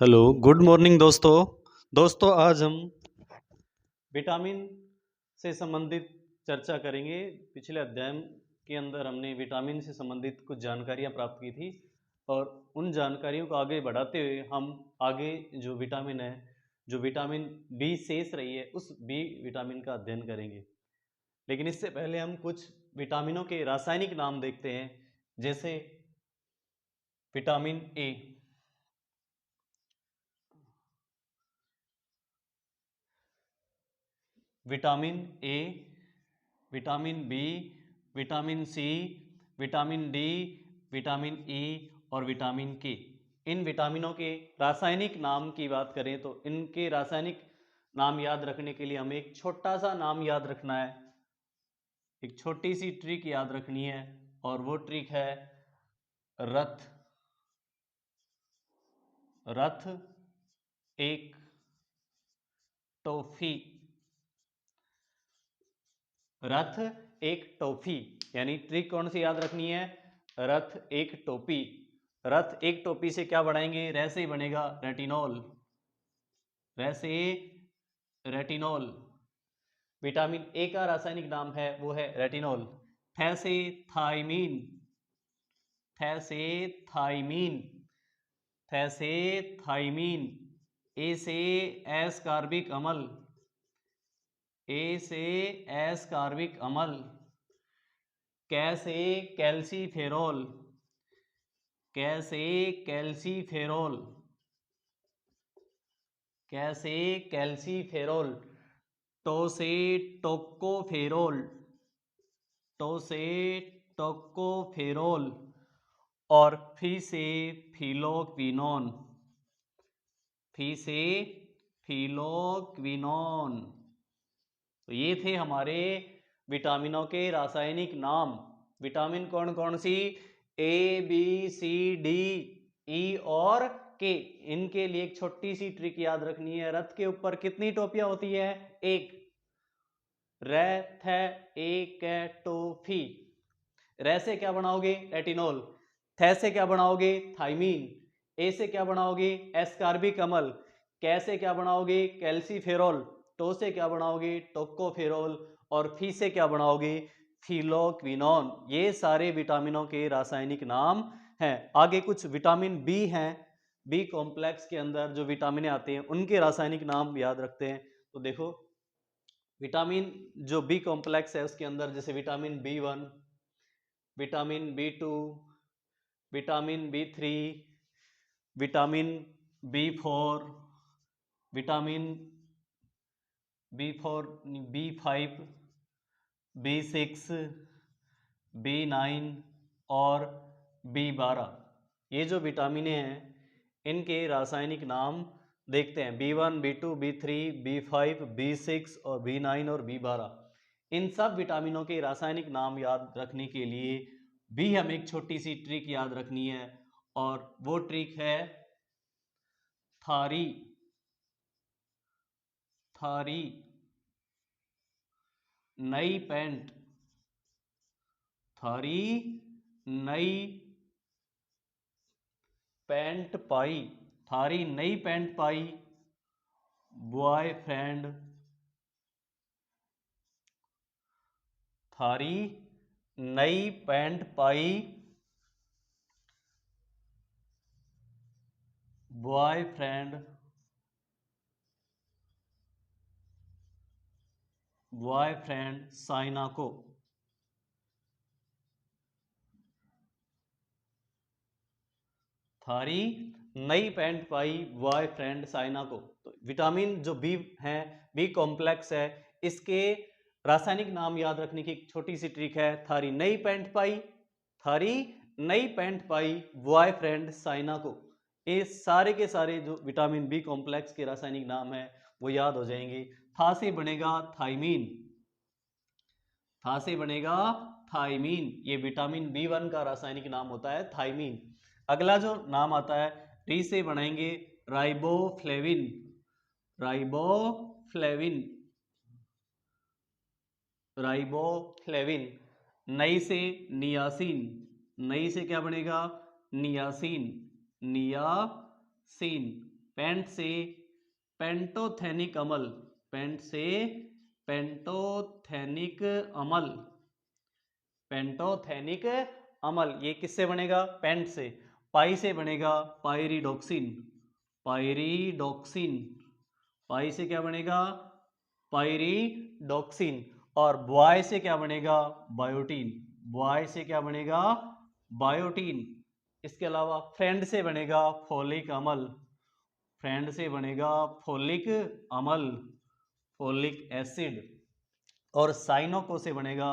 Hello, good morning दोस्तों। दोस्तों आज हम विटामिन से संबंधित चर्चा करेंगे। पिछले अध्याय के अंदर हमने विटामिन से संबंधित कुछ जानकारियां प्राप्त की थी और उन जानकारियों को आगे बढ़ाते हुए हम आगे जो विटामिन है, जो विटामिन बी शेष रही है, उस बी विटामिन का अध्ययन करेंगे। लेकिन इससे पहले हम कुछ विटामिनों के रासायनिक नाम देखते हैं। जैसे vitamin A, vitamin A, vitamin B, vitamin C, vitamin D, vitamin E और विटामिन के। इन विटामिनों के रासायनिक नाम की बात करें तो इनके रासायनिक नाम याद रखने के लिए हमें एक छोटा सा नाम याद रखना है, एक छोटी सी ट्रिक याद रखनी है और वो ट्रिक है रथ। रथ एक टॉफी, रथ एक टॉफी, यानी ट्रिक कौन सी याद रखनी है? रथ एक टोपी। रथ एक टोपी से क्या बढ़ाएंगे? रह से ही बनेगा रेटिनॉल, रह से रेटिनॉल। विटामिन ए का रासायनिक नाम है वो है रेटिनॉल। थ से थाइमीन, थ से थाइमीन, थ से थाइमीन। ए से एस कार्बिक अम्ल, ए से एस कार्बिक अम्ल। कैसे कैल्सीफेरोल, कैसे कैल्सीफेरोल, कैसे कैल्सीफेरोल। टो से टोकोफेरोल, टो से टोकोफेरोल और फी से फिलोक्विनोन, फी से फिलोक्विनोन। तो ये थे हमारे विटामिनों के रासायनिक नाम। विटामिन कौन कौन सी? A B C D E और के। इनके लिए एक छोटी सी ट्रिक याद रखनी है। रथ के ऊपर कितनी टोपियां होती है? एक। रे थ एक टोफी। रे से क्या बनाओगे? रेटिनॉल। थ से क्या बनाओगे? थाइमीन। ए से क्या बनाओगे? एस्कार्बिक अम्ल। कै से क्या बनाओगे? कैल्सीफेरोल। टो से क्या बनाओगे? टोकोफेरोल। और फी से क्या बनाओगे? फिलोक्विनोन। ये सारे विटामिनों के रासायनिक नाम हैं। आगे कुछ विटामिन बी हैं, बी कॉम्प्लेक्स के अंदर जो विटामिन आते हैं उनके रासायनिक नाम याद रखते हैं। तो देखो, विटामिन जो बी कॉम्प्लेक्स है उसके अंदर जैसे vitamin B 1, vitamin B 2, vitamin B 3, vitamin B 4, vitamin B 4, B 5, B 6, B 9 और बी 12। ये जो विटामिन हैं इनके रासायनिक नाम देखते हैं। B 1, B 2, B 3, B 5, B 6 और बी 9 और बी 12। इन सब विटामिनों के रासायनिक नाम याद रखने के लिए भी हमें एक छोटी सी ट्रिक याद रखनी है और वो ट्रिक है थारी, थारी नई पैंट, थारी नई पैंट पाई, थारी नई पैंट पाई बॉयफ्रेंड, थारी नई पैंट पाई बॉयफ्रेंड, बॉयफ्रेंड साइना को। थारी नई पैंट पाई बॉयफ्रेंड साइना को। तो विटामिन जो बी है, बी कॉम्प्लेक्स है, इसके रासायनिक नाम याद रखने की एक छोटी सी ट्रिक है। थारी नई पैंट पाई, थारी नई पैंट पाई बॉयफ्रेंड साइना को। ये सारे के सारे जो विटामिन बी कॉम्प्लेक्स के रासायनिक नाम है वो याद हो जाएंगे। था से बनेगा थाइमीन, था से बनेगा थाइमीन। ये विटामिन बी 1 का रासायनिक नाम होता है थाइमीन। अगला जो नाम आता है, री से बनाएंगे राइबोफ्लेविन, राइबोफ्लेविन, राइबोफ्लेविन। नई से नियासिन, नई से क्या बनेगा? Niacin, niacin. पेंट से पेंटोथेनिक अम्ल, पेंट से पेंटोथेनिक अम्ल, पेंटोथेनिक अम्ल ये किससे बनेगा? पेंट से। पाई से बनेगा पायरिडॉक्सिन, पायरिडॉक्सिन, पाई से क्या बनेगा? पायरिडॉक्सिन। और बॉय से क्या बनेगा? बायोटीन, बॉय से क्या बनेगा? बायोटीन। इसके अलावा फ्रेंड से बनेगा फोलिक अम्ल, फ्रेंड से बनेगा फोलिक अम्ल, फोलिक एसिड। और साइनोको से बनेगा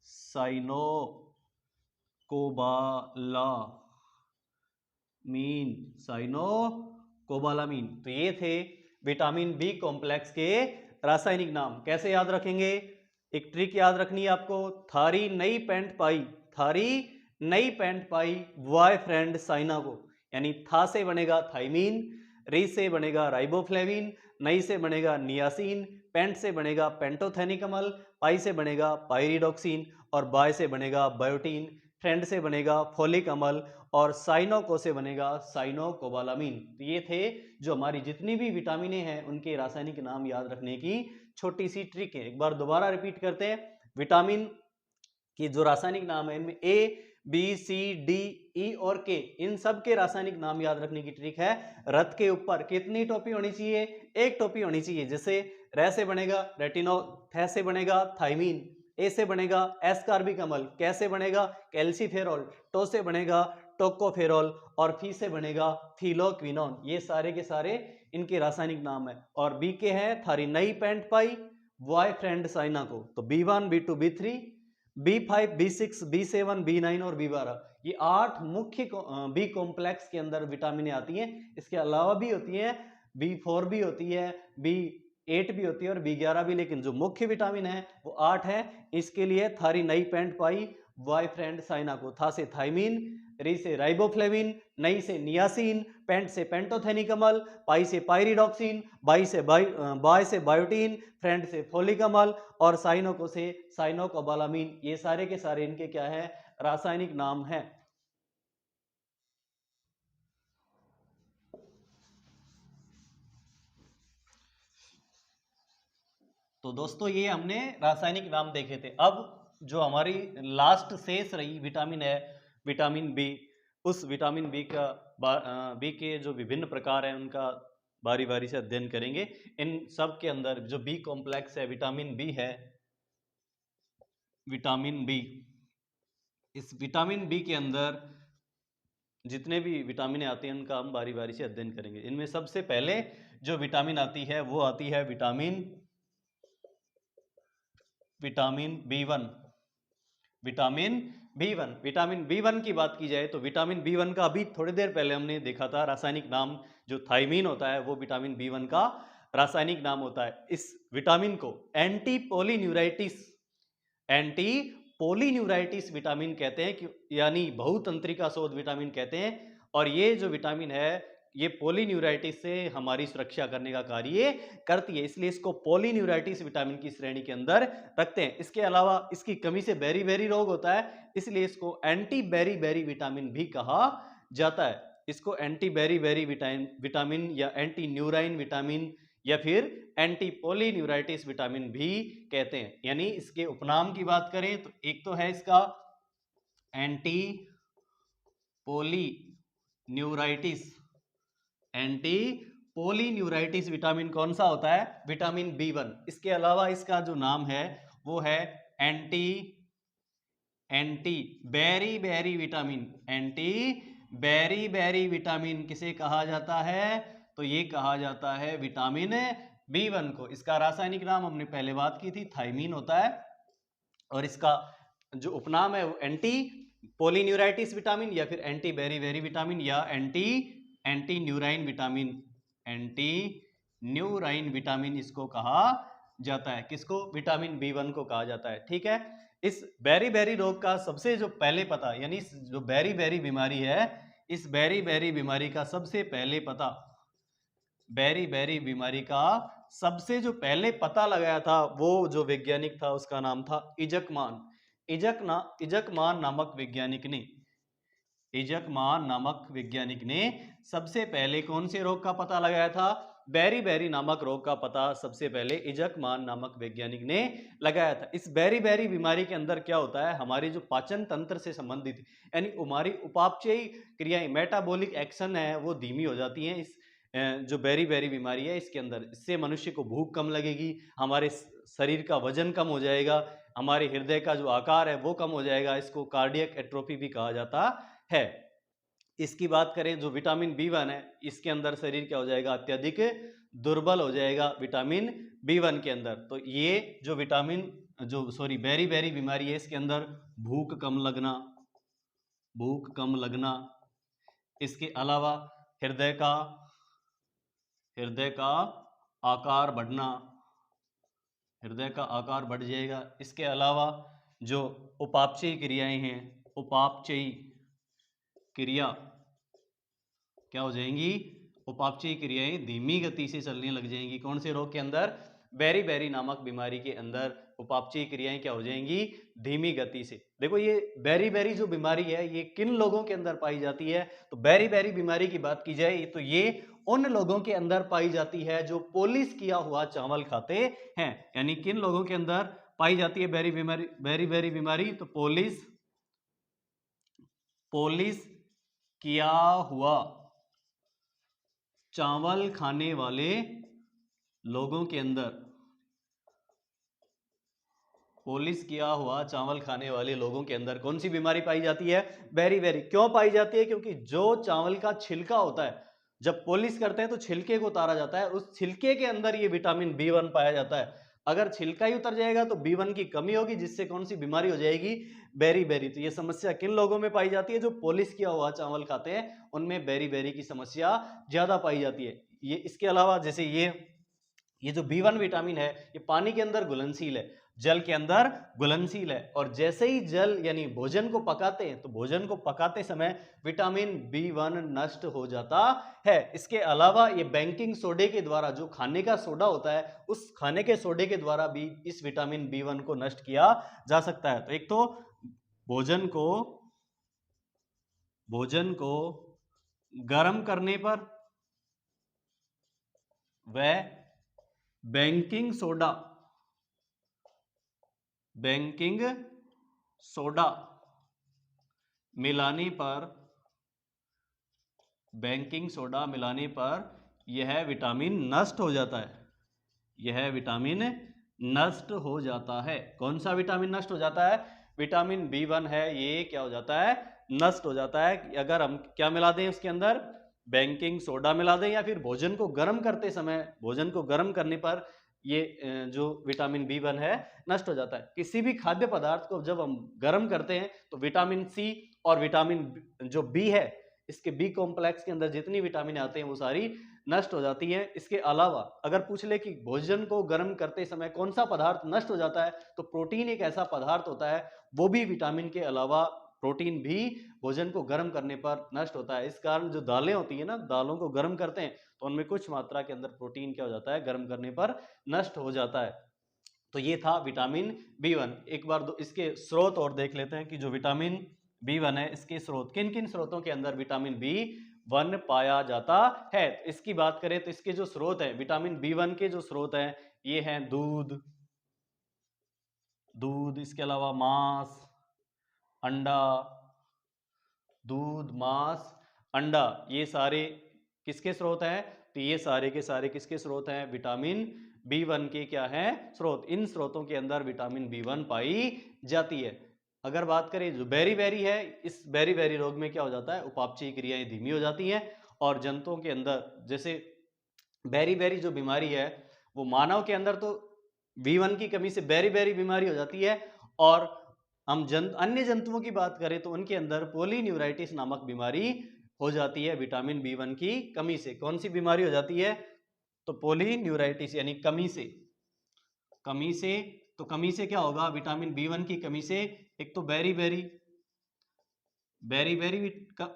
साइनो कोबालामीन, साइनो कोबालामीन। तो ये थे विटामिन बी कॉम्प्लेक्स के रासायनिक नाम। कैसे याद रखेंगे? एक ट्रिक याद रखनी है आपको, थारी नई पैंट पाई, थारी नई पैंट पाई बॉयफ्रेंड साइना को, यानी था से बनेगा थाइमीन, री से बनेगा राइबोफ्लेविन, नई से बनेगा नियासिन, पेंट से बनेगा पेंटोथेनिक अम्ल, पाई से बनेगा पायरिडॉक्सिन और बाय से बनेगा बायोटीन, फ्रेंड से बनेगा फोलिक अम्ल और साइनोको से बनेगा साइनोकोबालामीन। तो ये थे जो हमारी जितनी भी विटामिनें हैं उनके रासायनिक नाम याद रखने की छोटी सी ट्रिक है। एक बार दोबारा रिपीट करते हैं। विटामिन की जो रासायनिक नाम है इनमें A B C D E और के, इन सब के रासायनिक नाम याद रखने की ट्रिक है। रथ के ऊपर कितनी टोपी होनी चाहिए? एक टोपी होनी चाहिए। जैसे रे से बनेगा रेटिनो, थे से बनेगा थाइमीन, ए से बनेगा एस्कार्बिक अम्ल, कैसे बनेगा कैल्सीफेरॉल, टो से बनेगा टोकोफेरॉल और फी से बनेगा थीलोक्विनोन। ये सारे के सारे इनके रासायनिक नाम है। और बी के हैं थारी नई पैंट पाई बॉयफ्रेंड साइना को, तो B1 B2 B3 B5 B6 B7 B9 और B12, ये 8 मुख्य बी कॉम्प्लेक्स के अंदर विटामिन आती हैं। इसके अलावा भी होती हैं, B4 भी होती है, B8 भी होती है और B11 भी, लेकिन जो मुख्य विटामिन है वो 8 है। इसके लिए थारी नई पैंट पाई बॉयफ्रेंड साइना को, था से थाइमीन, री से राइबोफ्लेविन, नई से नियासिन, पेंट से पेंटोथेनिक अम्ल, पाई से पायरिडॉक्सिन, बाई से बाय से बायोटीन, फ्रेंड से फोलिक अम्ल और साइनोको से साइनोकोबालामीन। ये सारे के सारे इनके क्या है? रासायनिक नाम है। तो दोस्तों ये हमने रासायनिक नाम देखे थे। अब जो हमारी लास्ट शेष रही विटामिन है, विटामिन बी, उस विटामिन बी का बी के जो विभिन्न प्रकार हैं उनका बारी बारी से अध्ययन करेंगे। इन सब के अंदर जो बी कॉम्प्लेक्स है, विटामिन बी है, विटामिन बी, इस विटामिन बी के अंदर जितने भी विटामिन आते हैं उनका हम बारी बारी से अध्ययन करेंगे। इनमें सबसे पहले जो विटामिन आती है वो आती है vitamin B1, vitamin B1। Vitamin B1 की बात की जाए तो विटामिन B1 का अभी थोड़ी देर पहले हमने देखा था रासायनिक नाम, जो थाइमीन होता है वो विटामिन B1 का रासायनिक नाम होता है। इस विटामिन को एंटी पोलीन्यूराइटिस विटामिन कहते हैं, यानी बहुतंत्रिका शोध विटामिन कहते हैं। और ये जो विटामिन है ये पोलीन्यूराइटिस से हमारी सुरक्षा करने का कार्य करती है, इसलिए इसको पोलीन्यूराइटिस विटामिन की श्रेणी के अंदर रखते हैं। इसके अलावा इसकी कमी से बेरी रोग होता है, इसलिए इसको एंटी बेरी विटामिन भी कहा जाता है। इसको एंटी बेरी विटामिन या एंटी न्यूराइन विटामिन या फिर एंटी पोलीन्यूराइटिस विटामिन भी कहते हैं। यानी इसके उपनाम की बात करें तो एक तो है इसका एंटी पोलीन्यूराइटिस, एंटी पोलीन्यूराइटिस विटामिन कौन सा होता है? Vitamin B1। इसके अलावा इसका जो नाम है वो है anti beri vitamin, anti beri vitamin किसे कहा जाता है? तो ये कहा जाता है विटामिन B1 को। इसका रासायनिक नाम हमने पहले बात की थी, थाइमीन होता है। और इसका जो उपनाम है वो एंटी पोलीन्यूराइटिस विटामिन या फिर एंटी बेरी विटामिन या एंटी न्यूराइन विटामिन, एंटी न्यूराइन विटामिन इसको कहा जाता है। किसको? विटामिन B1 को कहा जाता है। ठीक है। इस बेरी रोग का सबसे जो पहले पता, यानी जो बेरी बीमारी है, इस बेरी बीमारी का सबसे पहले पता, बेरी बीमारी का सबसे जो पहले पता लगाया था वो जो वैज्ञानिक था उसका नाम था इजकमान। इजकमान नामक वैज्ञानिक ने इजकमान नामक वैज्ञानिक ने सबसे पहले कौन से रोग का पता लगाया था? बेरी नामक रोग का पता सबसे पहले इजकमान नामक वैज्ञानिक ने लगाया था। इस बेरी बीमारी के अंदर क्या होता है, हमारी जो पाचन तंत्र से संबंधित यानी हमारी उपापचयी क्रियाएं, मेटाबॉलिक एक्शन है, वो धीमी हो जाती हैं। इस जो बेरी बीमारी है इसके अंदर, इससे मनुष्य को भूख कम लगेगी, हमारे शरीर का वजन कम हो जाएगा, हमारे हृदय का जो आकार है वो कम हो जाएगा। इसको कार्डियक एट्रोफी भी कहा जाता है। इसकी बात करें जो विटामिन B1 है, इसके अंदर शरीर क्या हो जाएगा, अत्यधिक दुर्बल हो जाएगा विटामिन B1 के अंदर। तो ये जो बेरी बीमारी है, इसके अंदर भूख कम लगना, इसके अलावा हृदय का आकार बढ़ना, हृदय का आकार बढ़ जाएगा। इसके अलावा जो उपापचयी क्रियाएं हैं, उपापचयी क्रिया क्या हो जाएंगी, उपापचयी क्रियाएं धीमी गति से चलने लग जाएंगी। कौन से रोग के अंदर? बेरी नामक बीमारी के अंदर उपापचयी क्रियाएं क्या हो जाएंगी, धीमी गति से। देखो ये बेरी जो बीमारी है ये किन लोगों के अंदर पाई जाती है? तो बेरी बीमारी की बात की जाए तो ये उन लोगों के अंदर पाई जाती है जो पॉलिश किया हुआ चावल खाते हैं। यानी किन लोगों के अंदर पाई जाती है बेरी बीमारी? तो पॉलिश किया हुआ चावल खाने वाले लोगों के अंदर, पॉलिश किया हुआ चावल खाने वाले लोगों के अंदर कौन सी बीमारी पाई जाती है? बेरी क्यों पाई जाती है? क्योंकि जो चावल का छिलका होता है, जब पॉलिश करते हैं तो छिलके को उतारा जाता है, उस छिलके के अंदर ये विटामिन B1 पाया जाता है। अगर छिलका ही उतर जाएगा तो B1 की कमी होगी, जिससे कौन सी बीमारी हो जाएगी? बेरी। तो ये समस्या किन लोगों में पाई जाती है? जो पॉलिश किया हुआ चावल खाते हैं उनमें बेरी की समस्या ज्यादा पाई जाती है। ये इसके अलावा जैसे ये जो B1 विटामिन है ये पानी के अंदर घुलनशील है, जल के अंदर घुलनशील है, और जैसे ही जल यानी भोजन को पकाते हैं तो भोजन को पकाते समय विटामिन B1 नष्ट हो जाता है। इसके अलावा ये बेकिंग सोडे के द्वारा, जो खाने का सोडा होता है, उस खाने के सोडे के द्वारा भी इस विटामिन B1 को नष्ट किया जा सकता है। तो एक तो भोजन को गर्म करने पर व बेकिंग सोडा मिलाने पर यह विटामिन नष्ट हो जाता है। कौन सा विटामिन नष्ट हो जाता है? विटामिन B1 है, ये क्या हो जाता है? नष्ट हो जाता है। अगर हम क्या मिला दें उसके अंदर? बेकिंग सोडा मिला दें, या फिर भोजन को गर्म करते समय, भोजन को गर्म करने पर ये जो विटामिन B1 है नष्ट हो जाता है। किसी भी खाद्य पदार्थ को जब हम गर्म करते हैं तो विटामिन C और विटामिन जो B है, इसके B कॉम्प्लेक्स के अंदर जितनी विटामिन आते हैं वो सारी नष्ट हो जाती हैं। इसके अलावा अगर पूछ ले कि भोजन को गर्म करते समय कौन सा पदार्थ नष्ट हो जाता है, तो प्रोटीन एक ऐसा पदार्थ होता है, वो भी विटामिन के अलावा प्रोटीन भी भोजन को गर्म करने पर नष्ट होता है। इस कारण जो दालें होती है ना, दालों को गर्म करते हैं तो उनमें कुछ मात्रा के अंदर प्रोटीन क्या हो जाता है? गर्म करने पर नष्ट हो जाता है। तो ये था विटामिन B1। एक बार इसके स्रोत और देख लेते हैं कि जो विटामिन B1 है इसके स्रोत, किन किन स्रोतों के अंदर विटामिन B1 पाया जाता है। तो इसकी बात करें तो इसके जो स्रोत है विटामिन B1 के, जो स्रोत हैं ये हैं दूध, इसके अलावा मांस, अंडा, दूध, मांस, अंडा, ये सारे किसके स्रोत हैं? तो ये सारे के सारे किसके स्रोत हैं? विटामिन B1 के क्या हैं? स्रोत। इन स्रोतों के अंदर विटामिन B1 पाई जाती है। अगर बात करें जो बेरी है, इस बेरी रोग में क्या हो जाता है? उपापचयी क्रियाएं धीमी हो जाती हैं, और जंतुओं के अंदर, जैसे बेरी जो बीमारी है वो मानव के अंदर तो B1 की कमी से बेरी बीमारी हो जाती है, और हम अन्य जंतुओं की बात करें तो उनके अंदर पॉलीन्यूराइटिस नामक बीमारी हो जाती है विटामिन B1 की कमी से। कौन सी बीमारी हो जाती है? तो पॉलीन्यूराइटिस यानी कमी से। तो कमी से क्या होगा? विटामिन B1 की कमी से एक तो बेरी का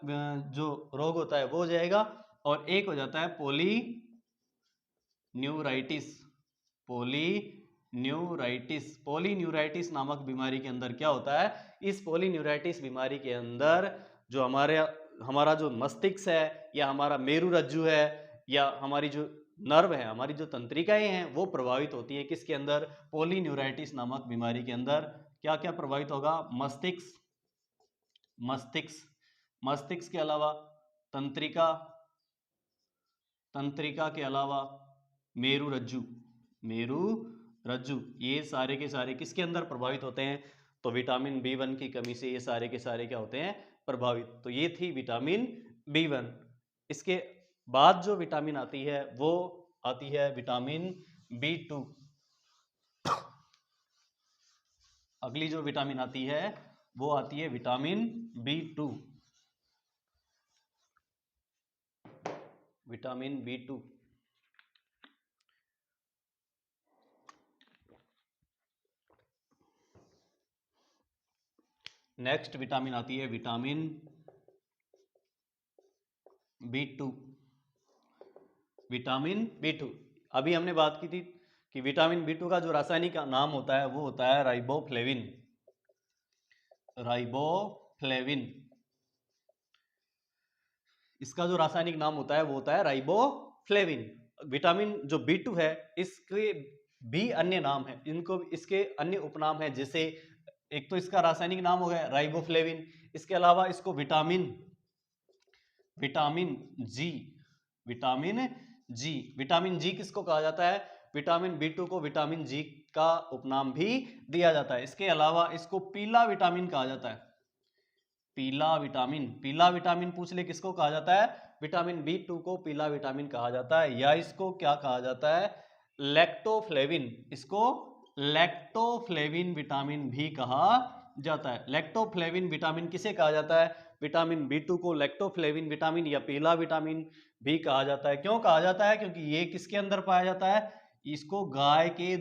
जो रोग होता है वो हो जाएगा, और एक हो जाता है पॉलीन्यूराइटिस नामक बीमारी के अंदर क्या होता है? इस पॉलीन्यूराइटिस बीमारी के अंदर जो हमारा जो मस्तिष्क है या हमारा मेरु रज्जु है या हमारी जो नर्व है, हमारी जो तंत्रिकाएं हैं वो प्रभावित होती है किसके अंदर, पॉलीन्यूराइटिस नामक बीमारी के अंदर। क्या क्या प्रभावित होगा, मस्तिष्क के अलावा तंत्रिका के अलावा मेरु रज्जु, ये सारे के सारे किसके अंदर प्रभावित होते हैं, तो विटामिन B1 की कमी से ये सारे के सारे क्या होते हैं, प्रभावित। तो ये थी विटामिन B1। इसके बाद जो विटामिन आती है वो आती है विटामिन B2। अगली जो विटामिन आती है वो आती है vitamin B2। Vitamin B2 next vitamin आती है विटामिन B2। विटामिन B2, अभी हमने बात की थी कि विटामिन B2 का जो रासायनिक नाम होता है वो होता है राइबोफ्लेविन। इसका जो रासायनिक नाम होता है वो होता है राइबोफ्लेविन। विटामिन जो B2 है इसके भी अन्य नाम है, इनको इसके अन्य उपनाम है, जैसे एक तो इसका रासायनिक नाम हो गया राइबोफ्लेविन, इसके अलावा इसको विटामिन जी किसको कहा जाता है, विटामिन B2 को विटामिन जी का उपनाम भी दिया जाता है। इसके अलावा इसको पीला विटामिन कहा जाता है। पीला विटामिन पूछ ले किसको कहा जाता है, विटामिन B2 को पीला विटामिन कहा जाता है, या इसको क्या कहा जाता है, लैक्टोफ्लेविन। इसको लैक्टोफ्लेविन विटामिन भी कहा जाता है। लैक्टोफ्लेविन विटामिन किसे कहा जाता है, विटामिन B2 को लैक्टोफ्लेविन विटामिन या पीला विटामिन भी कहा जाता है। क्यों कहा जाता है, क्योंकि ये किसके अंदर पाया जाता है, इसको गाय के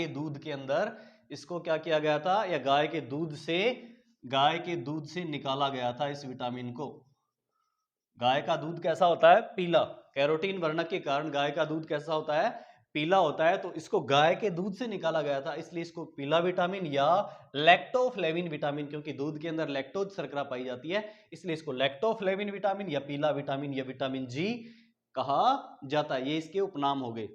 दूध के अंदर इसको क्या किया गया था, या गाय के दूध से निकाला गया था इस विटामिन को। गाय का दूध कैसा होता है, पीला, कैरोटीन वर्णक के कारण गाय का दूध कैसा होता है, पीला होता है, तो इसको गाय के दूध से निकाला गया था, इसलिए इसको पीला विटामिन या लैक्टोफ्लेविन विटामिन, क्योंकि दूध के अंदर लैक्टोज शर्करा पाई जाती है, इसलिए इसको लैक्टोफ्लेविन विटामिन या पीला विटामिन या विटामिन जी कहा जाता है। ये इसके उपनाम हो गए।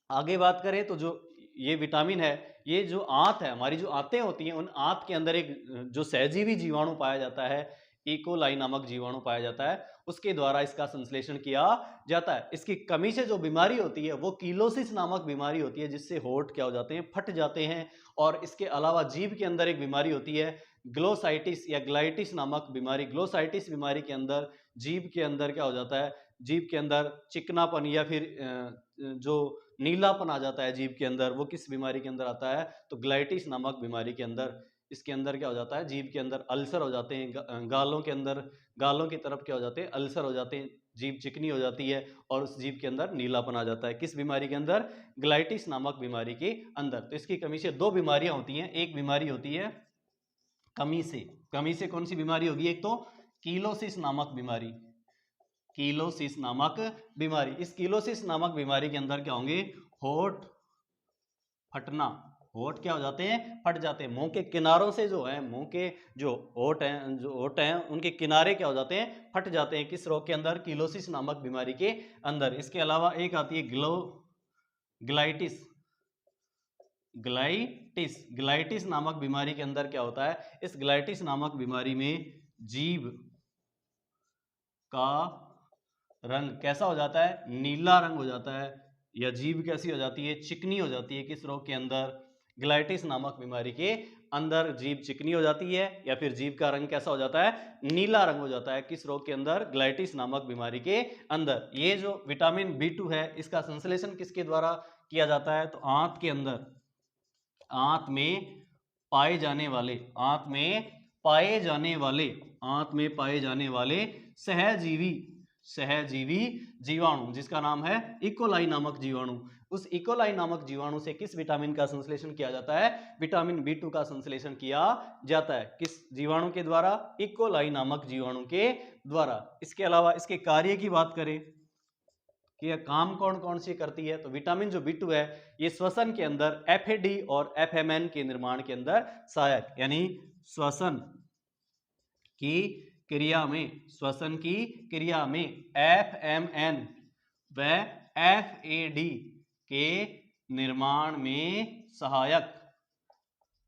आगे बात करें तो जो ये विटामिन है, ये जो आंत है, हमारी जो आंतें होती हैं, उन आंत के अंदर एक जो सहजीवी जीवाणु पाया जाता है, इकोलाई नामक जीवाणु पाया जाता है, उसके द्वारा इसका संश्लेषण किया जाता है। इसकी कमी से जो बीमारी होती है वो कीलोसिस नामक बीमारी होती है, जिससे होंठ क्या हो जाते हैं, फट जाते हैं। और इसके अलावा जीभ के अंदर एक बीमारी होती है ग्लोसाइटिस या ग्लाइटिस नामक बीमारी। ग्लोसाइटिस बीमारी के अंदर जीभ के अंदर क्या हो जाता है, जीभ के अंदर चिकनापन या फिर जो नीलापन आ जाता है जीभ के अंदर, वो किस बीमारी के अंदर आता है, तो ग्लाइटिस नामक बीमारी के अंदर। इसके अंदर क्या हो जाता है, जीभ के अंदर अल्सर हो जाते हैं, गालों के अंदर, गालों की तरफ क्या हो जाते हैं, अल्सर हो जाते हैं, जीभ चिकनी हो जाती है और उस जीभ के अंदर नीलापन आ जाता है। किस बीमारी के अंदर, ग्लाइटिस नामक बीमारी के अंदर। तो इसकी कमी से दो बीमारियां होती हैं। एक बीमारी होती है कमी से कौन सी बीमारी होगी, एक तो कीलोसिस नामक बीमारी, कीलोसिस नामक बीमारी। इस कीलोसिस नामक बीमारी के अंदर क्या होंगे, होठ फटना, होठ क्या हो जाते हैं, फट जाते हैं। मुंह के किनारों से जो है, मुंह के जो होठ हैं उनके किनारे क्या हो जाते हैं, फट जाते हैं। किस रोग के अंदर, कीलोसिस नामक बीमारी के अंदर। इसके अलावा एक आती है ग्लाइटिस नामक बीमारी के अंदर क्या होता है, इस ग्लाइटिस नामक बीमारी में जीभ का रंग कैसा हो जाता है, नीला रंग हो जाता है, या जीभ कैसी हो जाती है, चिकनी हो जाती है। किस रोग के अंदर, ग्लाइटिस नामक बीमारी के अंदर जीभ चिकनी हो जाती है, या फिर जीभ का रंग कैसा हो जाता है, नीला रंग हो जाता है। किस रोग के अंदर, ग्लाइटिस नामक बीमारी के अंदर। ये जो विटामिन B2 है इसका संश्लेषण किसके द्वारा किया जाता है, तो आंत के अंदर, आंत में पाए जाने वाले सहजीवी जीवाणु, जिसका नाम है इकोलाई नामक जीवाणु। उस इकोलाई नामक जीवाणु से किस विटामिन का संश्लेषण किया जाता है, विटामिन B2 का संश्लेषण किया जाता है। किस जीवाणु के द्वारा, इकोलाई नामक जीवाणु के द्वारा। इसके अलावा इसके कार्य की बात करें कि यह काम कौन कौन सी करती है, तो विटामिन जो B2 है ये श्वसन के अंदर FAD और FMN के निर्माण के अंदर सहायक, यानी श्वसन की क्रिया में, श्वसन की क्रिया में FMN व FAD के निर्माण में सहायक,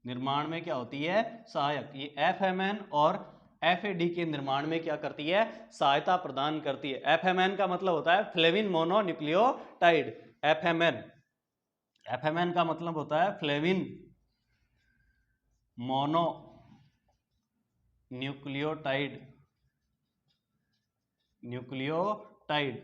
निर्माण में क्या होती है, सहायक। ये FMN और FAD के निर्माण में क्या करती है, सहायता प्रदान करती है। FMN का मतलब होता है फ्लेविन मोनोन्यूक्लियोटाइड। FMN का मतलब होता है फ्लेविन मोनोन्यूक्लियोटाइड,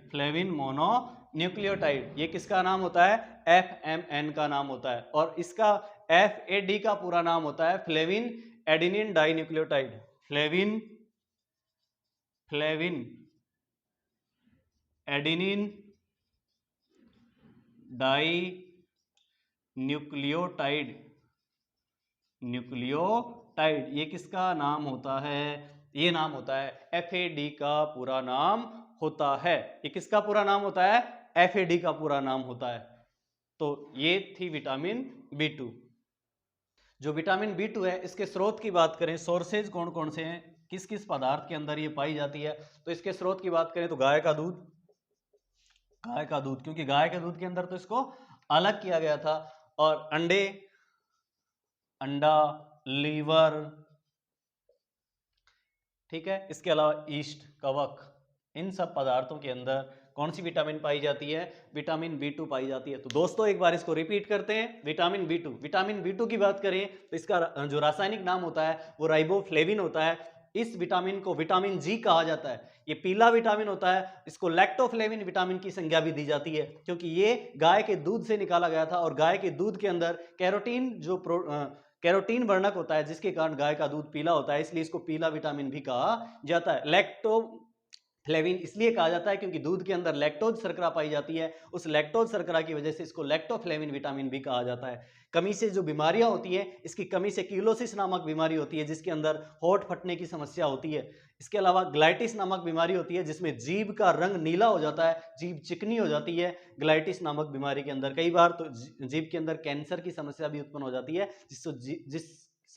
फ्लेविन मोनोन्यूक्लियोटाइड। ये किसका नाम होता है, FMN का नाम होता है। और इसका FAD का पूरा नाम होता है flavin adenine dinucleotide, flavin adenine dinucleotide, ये किसका नाम होता है, ये नाम होता है FAD का पूरा नाम होता है। ये किसका पूरा नाम होता है, FAD का पूरा नाम होता है। तो ये थी विटामिन B2। जो विटामिन B2 है, इसके स्रोत की बात करें, सोर्सेज कौन कौन से हैं, किस किस पदार्थ के अंदर ये पाई जाती है, तो इसके स्रोत की बात करें तो गाय का दूध, क्योंकि गाय के दूध के अंदर तो इसको अलग किया गया था। और अंडे, अंडा, लीवर, ठीक है। इसके अलावा ईस्ट, कवक, इन सब पदार्थों के अंदर कौन सी विटामिन पाई जाती है, विटामिन B2 पाई जाती है। तो दोस्तों एक बार इसको रिपीट करते हैं, विटामिन B2 की बात करें तो इसका जो रासायनिक नाम होता है वो राइबोफ्लेविन होता है। इस विटामिन को विटामिन G कहा जाता है। ये पीला विटामिन होता है। इसको लैक्टोफ्लेविन विटामिन की संज्ञा भी दी जाती है, क्योंकि ये गाय के दूध से निकाला गया था और गाय के दूध के अंदर कैरोटीन वर्णक होता है, जिसके कारण गाय का दूध पीला होता है, इसलिए इसको पीला विटामिन भी कहा जाता है। लैक्टोफ्लेविन इसलिए कहा जाता है क्योंकि दूध के अंदर लैक्टोज शर्करा पाई जाती है, उस लैक्टोज शर्करा की वजह से इसको लैक्टोफ्लेविन विटामिन भी कहा जाता है। कमी से जो बीमारियां होती है, इसकी कमी से कीलोसिस नामक बीमारी होती है, जिसके अंदर होठ फटने की समस्या होती है। इसके अलावा ग्लाइटिस नामक बीमारी होती है, जिसमें जीभ का रंग नीला हो जाता है, जीभ चिकनी हो जाती है। ग्लाइटिस नामक बीमारी के अंदर कई बार तो जीभ के अंदर कैंसर की समस्या भी उत्पन्न हो जाती है, जिस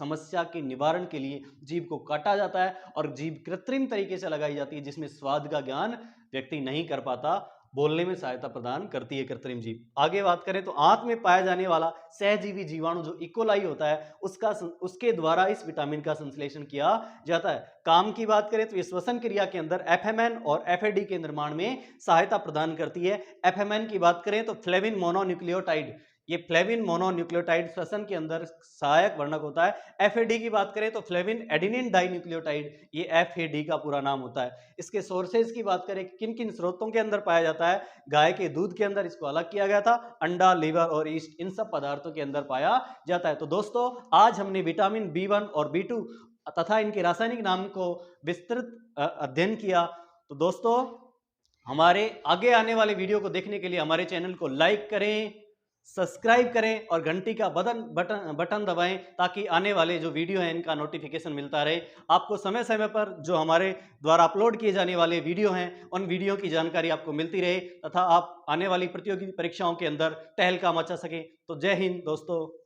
समस्या के निवारण के लिए जीभ को काटा जाता है और जीभ कृत्रिम तरीके से लगाई जाती है, जिसमें स्वाद का ज्ञान व्यक्ति नहीं कर पाता, बोलने में सहायता प्रदान करती है कृत्रिम जीभ। आगे बात करें तो आंत में पाया जाने वाला सहजीवी जीवाणु जो इकोलाई होता है, उसके द्वारा इस विटामिन का संश्लेषण किया जाता है। काम की बात करें तो ये श्वसन क्रिया के अंदर FMN और FAD के निर्माण में सहायता प्रदान करती है। FMN की बात करें तो फ्लेविन मोनोन्यूक्लियोटाइड, ये फ्लेविन मोनोन्यूक्लियोटाइड श्वसन के अंदर सहायक वर्णक होता है। FAD की बात करें तो फ्लेविन एडेनिन डाइन्यूक्लियोटाइड, ये FAD का पूरा नाम होता है। इसके सोर्सेज की बात करें, किन किन स्रोतों के अंदर पाया जाता है, गाय के दूध के अंदर इसको अलग किया गया था, अंडा, लीवर और ईस्ट, इन सब पदार्थों के अंदर पाया जाता है। तो दोस्तों आज हमने विटामिन B1 और B2 तथा इनके रासायनिक नाम को विस्तृत अध्ययन किया। तो दोस्तों हमारे आगे आने वाले वीडियो को देखने के लिए हमारे चैनल को लाइक करें, सब्सक्राइब करें और घंटी का बटन दबाएं, ताकि आने वाले जो वीडियो हैं इनका नोटिफिकेशन मिलता रहे। आपको समय समय पर जो हमारे द्वारा अपलोड किए जाने वाले वीडियो हैं उन वीडियो की जानकारी आपको मिलती रहे, तथा आप आने वाली प्रतियोगी परीक्षाओं के अंदर तहलका मचा सकें। तो जय हिंद दोस्तों।